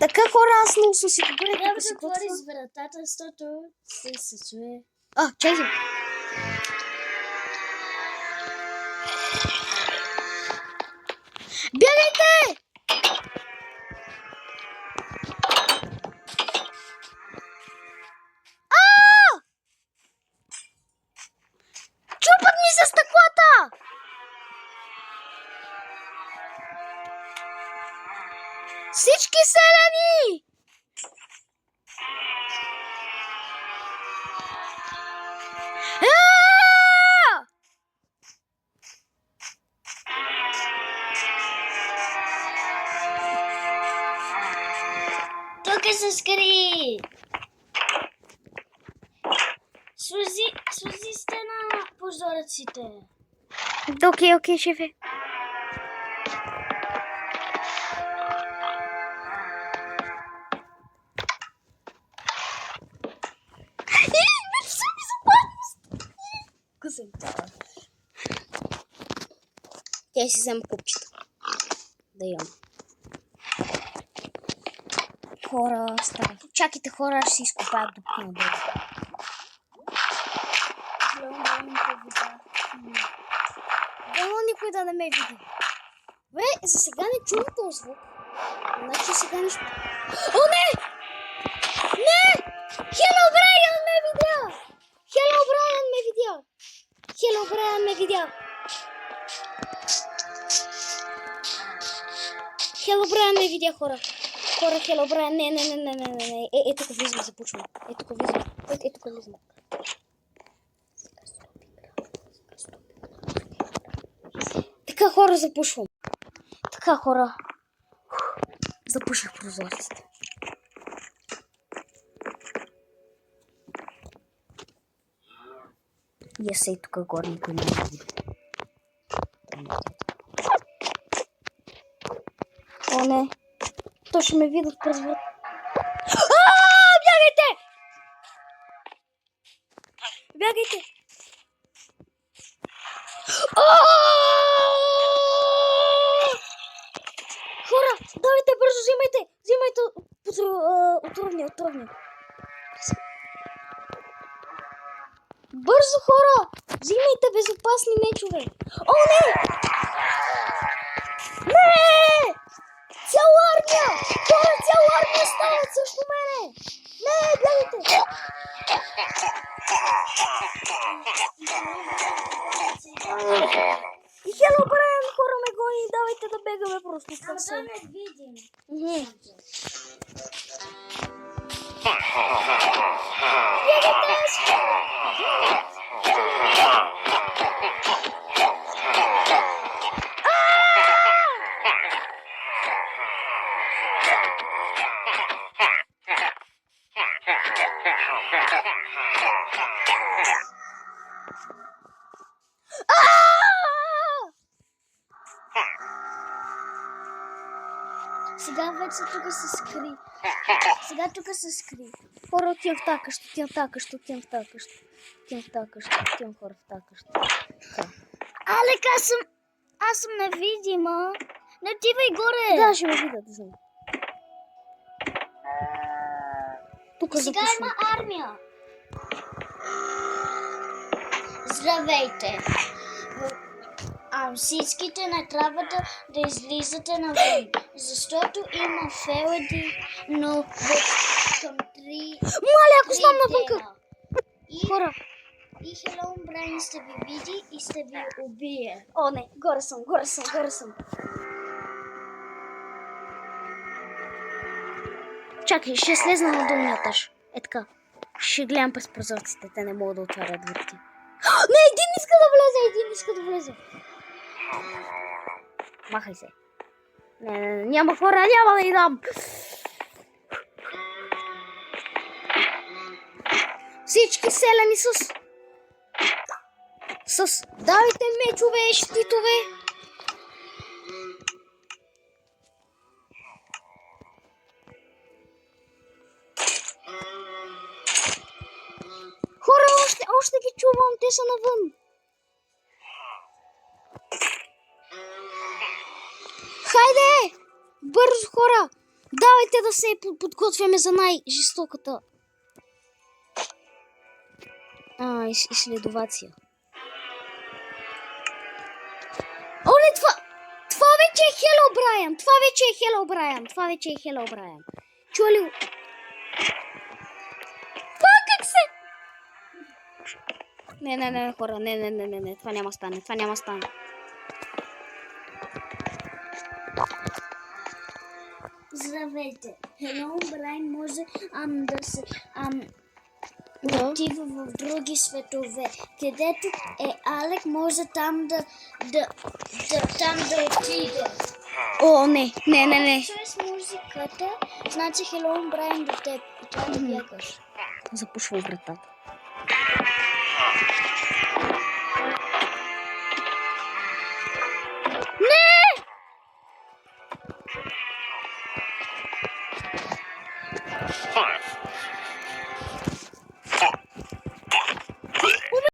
Така хора, аз много съм си добре. Трябва да отвори с вратата, защото се чуе. Чакай. Бягайте! Чупат ми се стъклата! Всички селяни! Тук се скри! Сложи сте на прозорците. Окей, шефе. Тя си взема купчета. Да имам. Хора, става. Чакайте, хора, ще си изкопаят дупка надолу. Дано никой да не ме види. Бе, за сега не чувам този звук. Значи сега нещо... О, не! Не! Хело, Брайан ме видя! Хело, Брайан ме видя! Хело, Брайан ме видя! Хело, Брайан ме видя, хора! Хора, Хело, Брайан, не. Ето го влизам, започвам. Ето го влизам. Така, хора, запушвам. Така, хора. Запуших прозорците. И я сей тук горе, никой не ме види. О, не. То ще ме видят през врата. Бягайте! Бягайте! Хора, давайте бързо, взимайте отровни. Бързо, хора! Взимайте безопасни мечове! О, не! Не! Цяла армия! Хора, цяла армия стават също мене! Не, бягайте! И Хело Брайан, хора ме гони, давайте да бегаме просто. Ама да не видим. Сега вече тук се скри. се скри. Хора, отивам в тази къща, отивам в тази къща. Алек, аз съм невидима. Не отивай горе. Да, ще ме видят, да знам. Тук Сега има армия. Здравейте. Всичките не трябва да излизате навън, защото има феледи, но към 3 Моля, ако стам навънка! Хора! И Хело Брайан ще ви види и ще ви убие. О, не, горе съм. Чакай, ще слезна на долния етаж. Е така. Ще гледам през прозорците, те не могат да отварят врати. Не, един иска да влезе. Махай се. Не, няма хора, няма да й дам. Всички селяни с давайте мечове, щитове. Хора, още ги чувам, те са навън. Хайде! Бързо, хора! Давайте да се подготвяме за най-жестоката изследовация. Оле, това вече е Хелобрайан! Това вече е Хелобрайан! Чули ли? Как се? Не, хора, не, това няма стане. Здравейте! Хелобрайан може да се отива в други светове. Където е Алек, може там да отиде. О, не. Чуеш музиката, значи Хелобрайан до теб и трябва да бягаш. Запушва вратата.